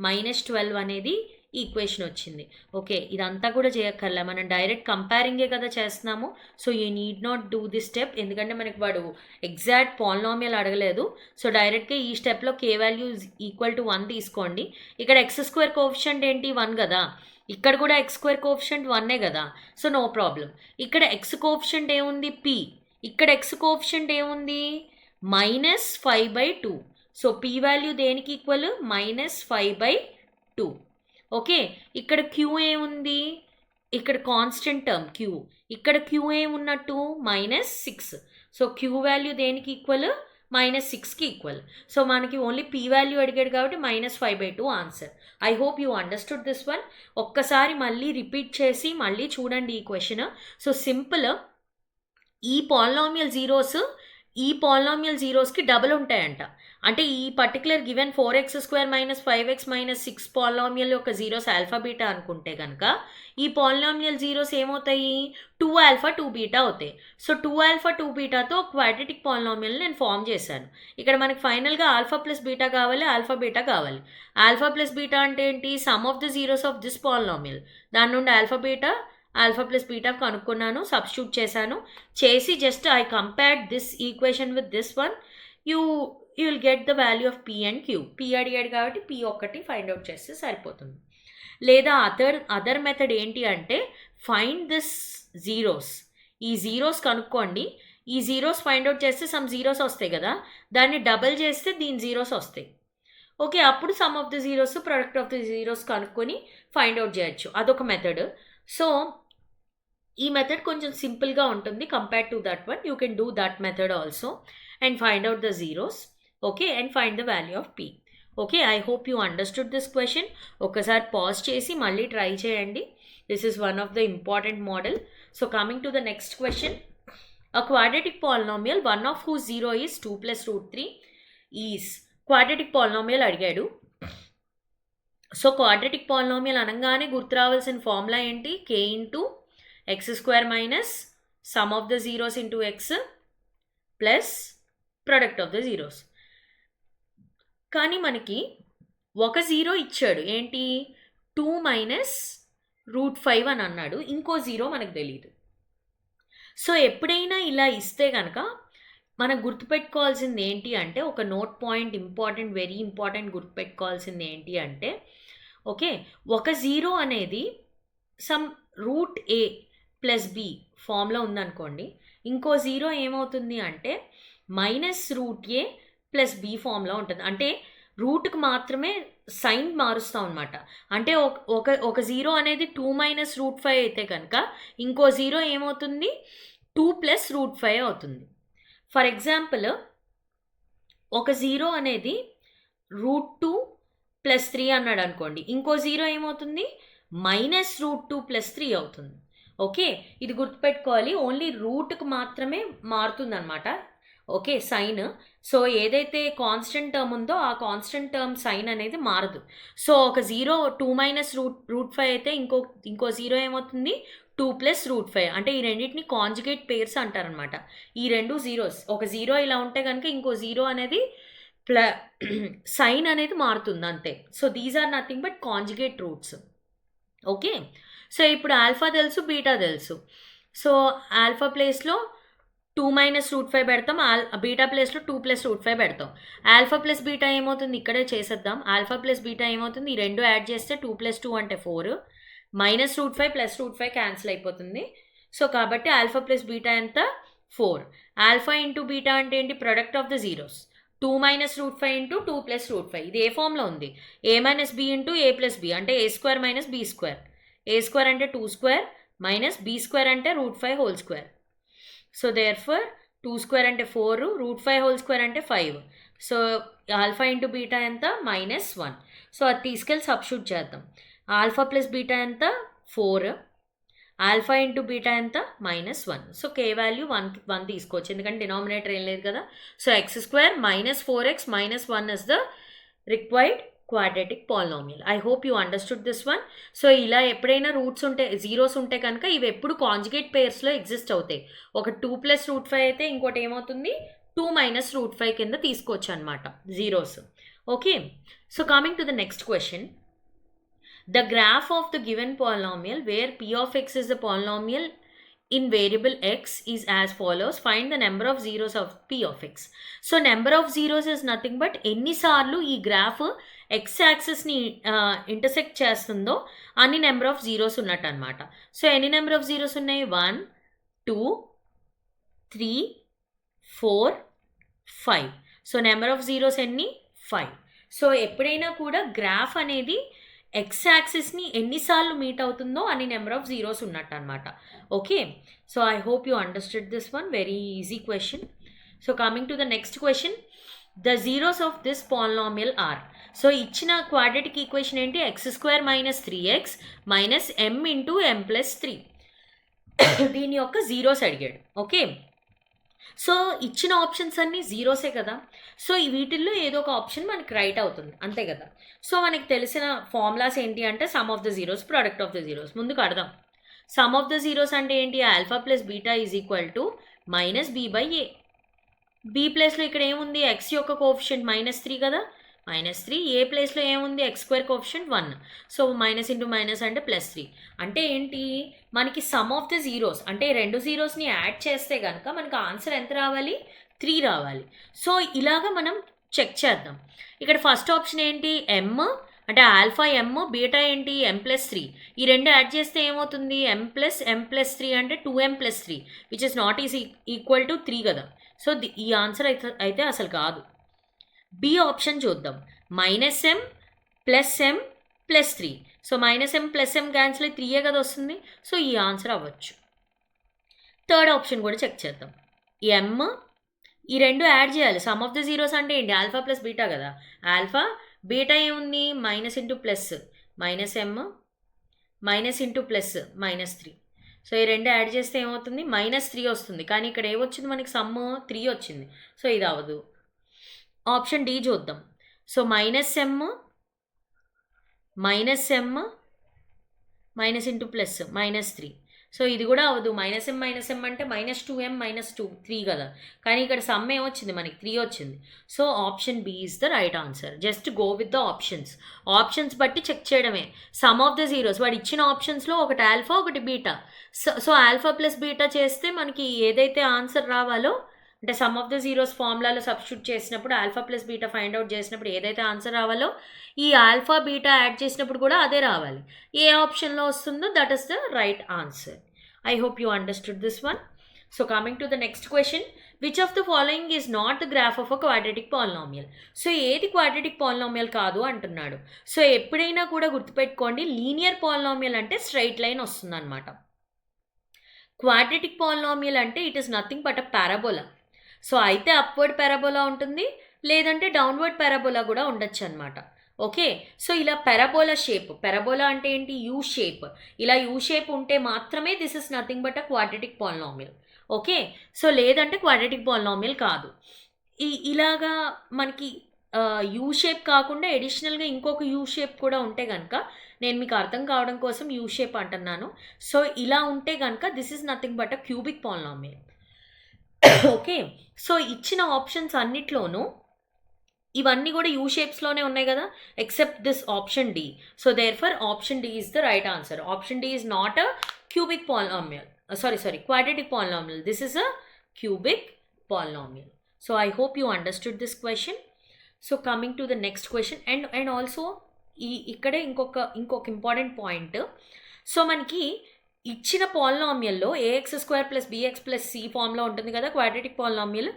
మైనస్ 12 అనేది ఈక్వేషన్ వచ్చింది. ఓకే, ఇదంతా కూడా చేయక్కర్లే, మనం డైరెక్ట్ కంపేరింగే కదా చేస్తున్నాము. So you need not do this step, ఎందుకంటే మనకి వాడు ఎగ్జాక్ట్ పాలినామియల్ అడగలేదు. సో డైరెక్ట్గా ఈ స్టెప్లో k వాల్యూ ఈక్వల్ టు 1 తీసుకోండి. ఇక్కడ x² కోఎఫిషియంట్ ఏంటి, 1 కదా. ఇక్కడ కూడా x² కోఎఫిషియంట్ 1 కదా. So no problem. ఇక్కడ x కోఎఫిషియంట్ ఏముంది, p. ఇక్కడ x కోఎఫిషియంట్ ఏముంది, -5/2. సో p వాల్యూ దేనికి ఈక్వల్, -5/2. ఓకే, ఇక్కడ q ఏముంది, ఇక్కడ కాన్స్టెంట్ టర్మ్ q. ఇక్కడ q ఏమున్నట్టు, -6. సో q వాల్యూ దేనికి ఈక్వల్, -6కి ఈక్వల్. సో మనకి ఓన్లీ p వాల్యూ అడిగాడు కాబట్టి -5/2 answer. I hope you understood this one. ఒక్కసారి మళ్ళీ రిపీట్ చేసి మళ్ళీ చూడండి ఈ క్వశ్చన్. సో సింపుల్, ఈ పాలినామియల్ జీరోస్కి డబుల్ ఉంటాయంట. అంటే ఈ particular given 4x² minus 5x minus 6 polynomial యొక్క జీరోస్ ఆల్ఫా బీటా అనుకుంటే కనుక ఈ పాలినామియల్ జీరోస్ ఏమవుతాయి, 2 ఆల్ఫా 2 బీటా అవుతాయి. సో 2 ఆల్ఫా 2 బీటాతో క్వాడ్రాటిక్ పాలినామియల్ నేను ఫామ్ చేశాను. ఇక్కడ మనకి ఫైనల్గా ఆల్ఫా ప్లస్ బీటా కావాలి, ఆల్ఫా బీటా కావాలి. ఆల్ఫా ప్లస్ బీటా అంటే ఏంటి, sum of the zeros of this polynomial. దాని నుండి alpha beta alpha plus beta కనుక్కున్నాను, సబ్స్టిట్యూట్ చేసి just I compared this equation with this one, you will get the value of P and Q. P అడిగాడు కాబట్టి P ఒక్కటి find out చేస్తే సరిపోతుంది. లేదా అదర్ మెథడ్ ఏంటి అంటే ఫైండ్ దిస్ జీరోస్. ఈ జీరోస్ కనుక్కోండి, ఈ జీరోస్ ఫైండ్ అవుట్ చేస్తే సమ్ జీరోస్ వస్తాయి కదా, దాన్ని డబల్ చేస్తే దీని జీరోస్ వస్తాయి. ఓకే, అప్పుడు some of the zeros product of the zeros కనుక్కొని ఫైండ్ అవుట్ చేయొచ్చు. అదొక మెథడ్. సో ఈ మెథడ్ కొంచెం సింపుల్గా ఉంటుంది compare to that one. You can do that method also and find out the zeros. Okay, and find the value of P. Okay, I hope you understood this question. ఒకసారి pause చేసి మళ్ళీ try చేయండి. This is one of the important model. So coming to the next question. A quadratic polynomial, one of whose 0 is 2 plus root 3 is. Quadratic polynomial అడిగాడు. So quadratic polynomial అనగానే గుర్తు రావాల్సిన formula ఏంటి? k into x square minus some of the zeros into X plus product of the zeros. కానీ మనకి ఒక zero ఇచ్చాడు, ఏంటి? 2 మైనస్ రూట్ 5 అని అన్నాడు. ఇంకో జీరో మనకు తెలియదు. సో ఎప్పుడైనా ఇలా ఇస్తే కనుక మనం గుర్తుపెట్టుకోవాల్సింది ఏంటి అంటే, ఒక note point important, very important గుర్తుపెట్టుకోవాల్సింది ఏంటి అంటే, ఓకే, ఒక జీరో అనేది సమ్ రూట్ ఏ ప్లస్ బి ఫామ్లో ఉందనుకోండి, ఇంకో జీరో ఏమవుతుంది అంటే మైనస్ రూట్ ఏ ప్లస్ బి ఫామ్లో ఉంటుంది. అంటే రూట్కి మాత్రమే సైన్ మారుస్తాం అనమాట. అంటే ఒక జీరో అనేది 2 మైనస్ రూట్ 5 అయితే కనుక ఇంకో జీరో ఏమవుతుంది? 2 ప్లస్ రూట్ 5 అవుతుంది. ఫర్ ఎగ్జాంపుల్, ఒక జీరో అనేది రూట్ 2 ప్లస్ 3 అన్నాడు అనుకోండి, ఇంకో జీరో ఏమవుతుంది? మైనస్ రూట్ 2 ప్లస్ 3 అవుతుంది. ఓకే, ఇది గుర్తుపెట్టుకోవాలి. ఓన్లీ రూట్కి మాత్రమే మారుతుంది అనమాట. Okay, sign. సో ఏదైతే కాన్స్టెంట్ టర్మ్ ఉందో ఆ కాన్స్టెంట్ టర్మ్ సైన్ అనేది మారదు. సో ఒక జీరో 2 మైనస్ రూట్ 5 అయితే ఇంకో జీరో ఏమవుతుంది? 2 ప్లస్ రూట్ 5. అంటే ఈ రెండింటిని కాంజుగేట్ పేర్స్ అంటారనమాట. ఈ రెండు జీరోస్, ఒక జీరో ఇలా ఉంటే కనుక ఇంకో జీరో అనేది సైన్ అనేది మారుతుంది అంతే. So these are nothing but conjugate roots. Okay, so ఇప్పుడు ఆల్ఫా తెలుసు, బీటా తెలుసు. సో ఆల్ఫా ప్లేస్లో 2 మైనస్ రూట్ 5 పెడతాం, బీటా ప్లేస్లో 2 ప్లస్ రూట్ 5 పెడతాం. ఆల్ఫా ప్లస్ బీటా ఏమవుతుంది? ఇక్కడే చేసేద్దాం. ఆల్ఫా ప్లస్ బీటా ఏమవుతుంది? ఈ రెండు యాడ్ చేస్తే 2 ప్లస్ 2 అంటే 4, minus root 5 plus root 5 cancel అయిపోతుంది. సో కాబట్టి ఆల్ఫా ప్లస్ బీటా ఎంత? 4. ఆల్ఫా ఇంటూ బీటా అంటే ఏంటి? Product of the zeros. 2 minus root 5 into 2 plus root 5. ఇది ఏ ఫామ్లో ఉంది? A minus B into A plus B, అంటే A square minus B square. A square అంటే 2 స్క్వేర్ మైనస్ బి స్క్వేర్ అంటే root 5 whole square. So therefore 2 square అంటే 4, route 5 whole square అంటే 5. So alpha into beta ఎంత? -1. So అది తీసుకెళ్ళి substitute చేద్దాం. Alpha plus beta ఎంత? 4. ఆల్ఫా ఇంటూ బీటా ఎంత? -1. సో కే వాల్యూ 1 తీసుకోవచ్చు, ఎందుకంటే డినామినేటర్ ఏం లేదు కదా. So X square minus 4x minus 1 is the required quadratic polynomial. I hope you understood this one. So ఇలా ఎప్పుడైనా రూట్స్ ఉంటే, జీరోస్ ఉంటే కనుక ఇవి ఎప్పుడు కాంజుగేట్ పేర్స్లో ఎగ్జిస్ట్ అవుతాయి. ఒక 2 ప్లస్ రూట్ 5 అయితే ఇంకోటి ఏమవుతుంది? 2 మైనస్ రూట్ 5 కింద తీసుకోవచ్చు అనమాట zeros. Okay, so coming to the next question. The graph of the given polynomial where p of x is the polynomial in variable x is as follows. Find the number of zeros of p of x. So number of zeros is nothing but ఎన్నిసార్లు ఈ graph X యాక్సిస్ని intersect చేస్తుందో అన్ని number of zeros ఉన్నట్టు అనమాట. So ఎన్ని number of zeros ఉన్నాయి? 1 2 3 4 5. So number of zeros ఎన్ని? 5. సో ఎప్పుడైనా కూడా గ్రాఫ్ అనేది ఎక్స్ యాక్సిస్ని ఎన్నిసార్లు మీట్ అవుతుందో అన్ని నెంబర్ ఆఫ్ జీరోస్ ఉన్నట్టు అనమాట. Okay, so I hope you understood this one. Very easy question. So coming to the next question. The zeros of this polynomial are. So ఇచ్చిన quadratic equation ఏంటి? X square minus 3x minus m into m plus 3. దీని యొక్క zeros అడిగాడు. Okay, so ఇచ్చిన options అన్నీ జీరోసే కదా. So వీటిల్లో ఏదో ఒక ఆప్షన్ మనకి రైట్ అవుతుంది, అంతే కదా. సో మనకి తెలిసిన ఫార్ములాస్ ఏంటి అంటే sum of the zeros, product of the zeros. ముందు కడదాం. సమ్ ఆఫ్ ద జీరోస్ అంటే ఏంటి? Alpha plus beta is equal to minus B by A. B ప్లస్లో ఇక్కడ ఏముంది? ఎక్స్ యొక్క కోఎఫిషియంట్ -3 కదా, -3. ఏ ప్లేస్లో ఏముంది, X square coefficient 1. So minus into minus అంటే +3. అంటే ఏంటి, మనకి సమ్ ఆఫ్ ద జీరోస్ అంటే 2 జీరోస్ని యాడ్ చేస్తే కనుక మనకు ఆన్సర్ ఎంత రావాలి, 3 రావాలి. సో ఇలాగా మనం చెక్ చేద్దాం. ఇక్కడ ఫస్ట్ ఆప్షన్ ఏంటి, m అంటే ఆల్ఫా m, బీటా ఏంటి m+3. ఈ రెండు యాడ్ చేస్తే ఏమవుతుంది, m+3 అంటే 2m+3 which is not equal to 3 కదా. సో ఈ ఆన్సర్ అయితే అసలు కాదు. బి ఆప్షన్ చూద్దాం, -m + m + 3. So -m + m cancel అయ్యి 3 కదా వస్తుంది. సో ఈ ఆన్సర్ అవ్వచ్చు. థర్డ్ ఆప్షన్ కూడా చెక్ చేద్దాం. m ఈ రెండు యాడ్ చేయాలి. సమ్ ఆఫ్ ద జీరోస్ అంటే ఏంటి, ఆల్ఫా ప్లస్ బీటా కదా. ఆల్ఫా బీటా ఏముంది, minus into plus -m into plus -3. So ఈ రెండు యాడ్ చేస్తే ఏమవుతుంది, -3 వస్తుంది. కానీ ఇక్కడ ఏమొచ్చింది మనకి, సమ్ 3 వచ్చింది. సో ఇది అవ్వదు. ఆప్షన్ డి చూద్దాం. So -m into plus -3. So ఇది కూడా అవ్వదు. -m అంటే -2m -3 కదా. కానీ ఇక్కడ సమ్ ఏమొచ్చింది మనకి, 3 వచ్చింది. So option B is the right answer. Just go with the options బట్టి చెక్ చేయడమే. సమ్ ఆఫ్ ద జీరోస్ వాడు ఇచ్చిన ఆప్షన్స్లో ఒకటి ఆల్ఫా ఒకటి beta. So alpha plus beta చేస్తే మనకి ఏదైతే ఆన్సర్ రావాలో, అంటే సమ్ ఆఫ్ ద జీరోస్ ఫార్ములాలో సబ్స్టిట్యూట్ చేసినప్పుడు alpha plus beta find out చేసినప్పుడు ఏదైతే ఆన్సర్ రావాలో ఈ ఆల్ఫా బీటా యాడ్ చేసినప్పుడు కూడా అదే రావాలి. ఏ ఆప్షన్లో వస్తుందో that is the right answer. I hope you understood this one. So coming to the next question, which of the following is not the graph of a quadratic polynomial. So ఏది quadratic polynomial కాదు అంటున్నాడు. So ఎప్పుడైనా కూడా గుర్తుపెట్టుకోండి, linear polynomial అంటే straight line వస్తుంది అనమాట. Quadratic polynomial అంటే it is nothing but a parabola. So అయితే అప్వర్డ్ పారాబోలా ఉంటుంది, లేదంటే డౌన్వర్డ్ పారాబోలా కూడా ఉండొచ్చు అనమాట. ఓకే, సో ఇలా పారాబోలా అంటే ఏంటి, యూ షేప్. ఇలా యూ షేప్ ఉంటే మాత్రమే this is nothing but a quadratic polynomial. Okay, so లేదంటే క్వాడ్రాటిక్ పాలినామియల్ కాదు. ఇలాగా మనకి యూ షేప్ కాకుండా ఎడిషనల్గా ఇంకొక యూ షేప్ కూడా ఉంటే కనుక, నేను మీకు అర్థం కావడం కోసం యూ షేప్ అంటున్నాను. సో ఇలా ఉంటే కనుక this is nothing but a cubic polynomial. Okay, so ఇచ్చిన ఆప్షన్స్ అన్నిట్లోనూ ఇవన్నీ కూడా యూ షేప్స్లోనే ఉన్నాయి కదా, except this option D. So therefore option D is the right answer. Option D is not a cubic polynomial, quadratic polynomial. This is a cubic polynomial. So I hope you understood this question. So coming to the next question, and also ఇక్కడే ఇంకొక important point. So మనకి ఇచ్చిన పాలినామియల్లో ax² + bx + c ఫామ్లో ఉంటుంది కదా quadratic polynomial.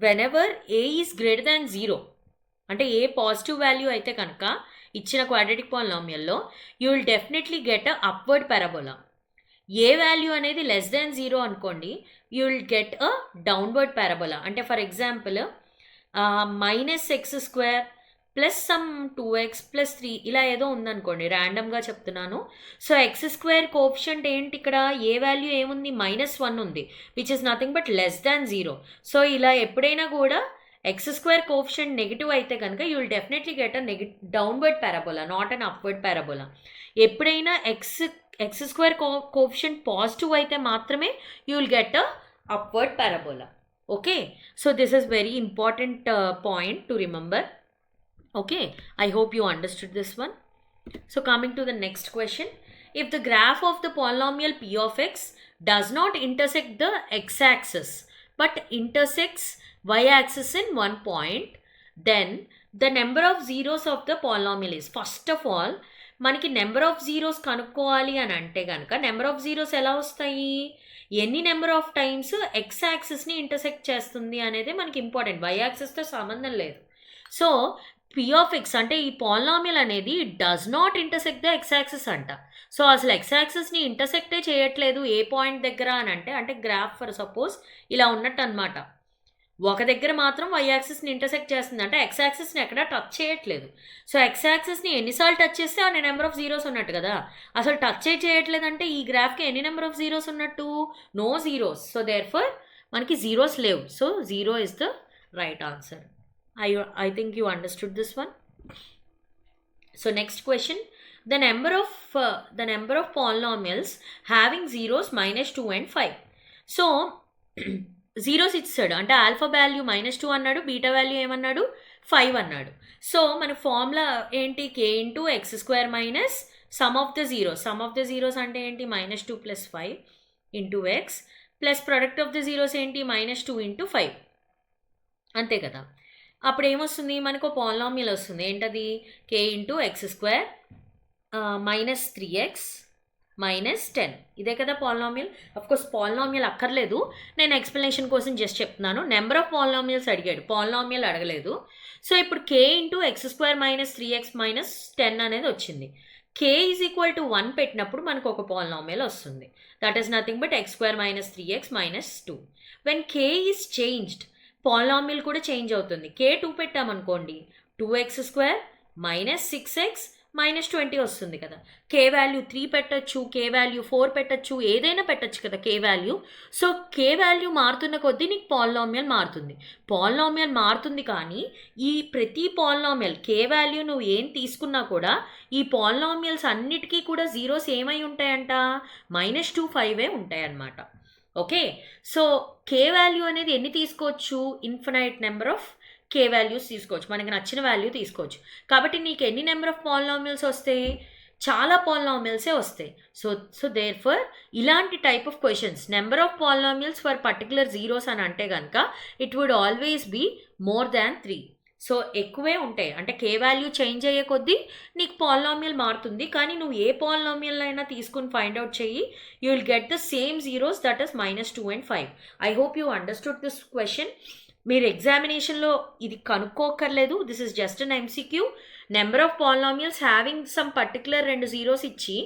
Whenever a is greater than 0 అంటే A positive value అయితే కనుక ఇచ్చిన క్వాడ్రాటిక్ పాలినామియల్లో you will definitely get a upward parabola. A value అనేది లెస్ దాన్ 0 అనుకోండి, you will get a downward parabola. అంటే for example -x² plus some 2x + 3 ఇలా ఏదో ఉందనుకోండి, ర్యాండమ్గా చెప్తున్నాను. సో x² కోఎఫిషియంట్ ఏంటి, ఇక్కడ ఏ వాల్యూ ఏముంది, -1 ఉంది, which is nothing but less than 0. So ఇలా ఎప్పుడైనా కూడా x² కోఎఫిషియంట్ నెగిటివ్ అయితే కనుక you will definitely get a downward parabola, not an upward parabola. ఎప్పుడైనా x² కోఎఫిషియంట్ పాజిటివ్ అయితే మాత్రమే you will get a upward parabola. Okay, so this is very important point to remember. Okay, I hope you understood this one. So coming to the next question, if the graph of the polynomial p of x does not intersect the x-axis but intersects y-axis in one point, then the number of zeros of the polynomial is, first of all మనకి number of zeros కనుక్కోవాలి అని అంటే కనుక number of zeros ఎలా వస్తాయి, ఎన్ని number of times x యాక్సిస్ని intersect చేస్తుంది అనేది మనకి ఇంపార్టెంట్. వై యాక్సిస్తో సంబంధం లేదు. సో p of x అంటే ఈ పాలినామియల్ అనేది does not intersect the X axis అంట. సో అసలు ఎక్స్ యాక్సిస్ని ఇంటర్సెక్టే చేయట్లేదు ఏ పాయింట్ దగ్గర అని అంటే గ్రాఫ్ ఫర్ సపోజ్ ఇలా ఉన్నట్టు అనమాట. ఒక దగ్గర మాత్రం వై యాక్సిస్ని ఇంటర్సెక్ట్ చేస్తుంది, అంటే ఎక్స్ యాక్సిస్ని ఎక్కడా టచ్ చేయట్లేదు. సో ఎక్స్ యాక్సిస్ని ఎన్నిసార్లు టచ్ చేస్తే అన్ని నెంబర్ ఆఫ్ జీరోస్ ఉన్నట్టు కదా. అసలు టచ్ చేయట్లేదు అంటే ఈ గ్రాఫ్కి ఎన్ని నెంబర్ ఆఫ్ జీరోస్ ఉన్నట్టు, నో జీరోస్. సో దేర్ఫర్ మనకి జీరోస్ లేవు. So 0 is the right answer. I think you understood this one. So next question, the number of polynomials having zeros -2 and 5. So zeros ఇచ్చాడు అంటే alpha value -2 అన్నాడు, beta value ఏమన్నాడు 5 అన్నాడు. So మన formula ఏంటి, k into x square minus some of the zeros అంటే ఏంటి, -2 + 5 into X plus product of the zeros ఏంటి, -2 ఇంటూ 5, అంతే కదా. అప్పుడు ఏమొస్తుంది, మనకు పాలినామియల్ వస్తుంది, ఏంటది, k into x square -3x -10, ఇదే కదా పాలినామియల్. అఫ్కోర్స్ పాలినామియల్ అక్కర్లేదు, నేను ఎక్స్ప్లెనేషన్ కోసం జస్ట్ చెప్తున్నాను. నెంబర్ ఆఫ్ పాలినామియల్స్ అడిగాడు, పాలినామియల్ అడగలేదు. సో ఇప్పుడు k into x square -3x -10 అనేది వచ్చింది. k ఈజ్ ఈక్వల్ టు 1 పెట్టినప్పుడు మనకు ఒక పాలినామియల్ వస్తుంది, that is nothing but x square -3x -2. When k is changed, polynomial కూడా చేంజ్ అవుతుంది. k 2 పెట్టామనుకోండి, 2x స్క్వేర్ -6x -20 వస్తుంది కదా. k వాల్యూ 3 పెట్టచ్చు, k వాల్యూ 4 పెట్టచ్చు, ఏదైనా పెట్టచ్చు కదా k value. So k value మారుతున్న కొద్దీ నీకు పాలినామియల్ మారుతుంది. పాలినామియల్ మారుతుంది, కానీ ఈ ప్రతి పాలినామియల్ k వాల్యూ నువ్వు ఏం తీసుకున్నా కూడా ఈ పాలినామియల్స్ అన్నిటికీ కూడా జీరోస్ ఏమై ఉంటాయంట, -2 5 ఉంటాయన్నమాట. ఓకే, సో k వాల్యూ అనేది ఎన్ని తీసుకోవచ్చు, infinite number of k values తీసుకోవచ్చు, మనకి నచ్చిన వాల్యూ తీసుకోవచ్చు. కాబట్టి నీకు ఎన్ని నెంబర్ ఆఫ్ పాలినామియల్స్ వస్తాయి, చాలా పాలినామియల్సే వస్తాయి. సో దేర్ ఫర్ ఇలాంటి type of questions, number of polynomials for particular zeros అని అంటే కనుక it would always be more than 3. So ఎక్కువే ఉంటాయి, అంటే k వాల్యూ చేంజ్ అయ్యే కొద్దీ నీకు పాలినామియల్ మారుతుంది, కానీ నువ్వు ఏ పాలినామియల్ అయినా తీసుకుని ఫైండ్ అవుట్ చెయ్యి, you will get the same zeros, that is -2 and 5. I hope you understood this question. మీరు ఎగ్జామినేషన్లో ఇది కనుక్కోకర్లేదు, this is just an MCQ. Number of polynomials having some particular 2 zeros ఇచ్చి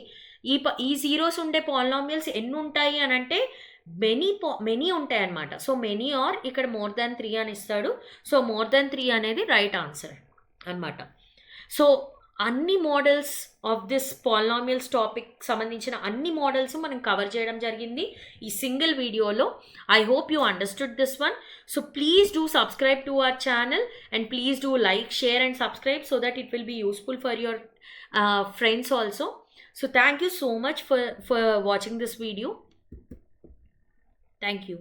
ఈ జీరోస్ ఉండే పాలినామియల్స్ ఎన్ని ఉంటాయి అని అంటే మెనీ ఉంటాయి అన్నమాట. సో మెనీ ఆర్ ఇక్కడ మోర్ దాన్ 3 అని ఇస్తాడు. సో మోర్ దాన్ 3 అనేది రైట్ ఆన్సర్ అన్నమాట. సో అన్ని models of this polynomials topic సంబంధించిన అన్ని మోడల్స్ మనం కవర్ చేయడం జరిగింది ఈ సింగిల్ వీడియోలో. I hope you understood this one. So please do subscribe to our channel and please do like, share and subscribe so that it will be useful for your friends also. So thank you so much for watching this video. Thank you.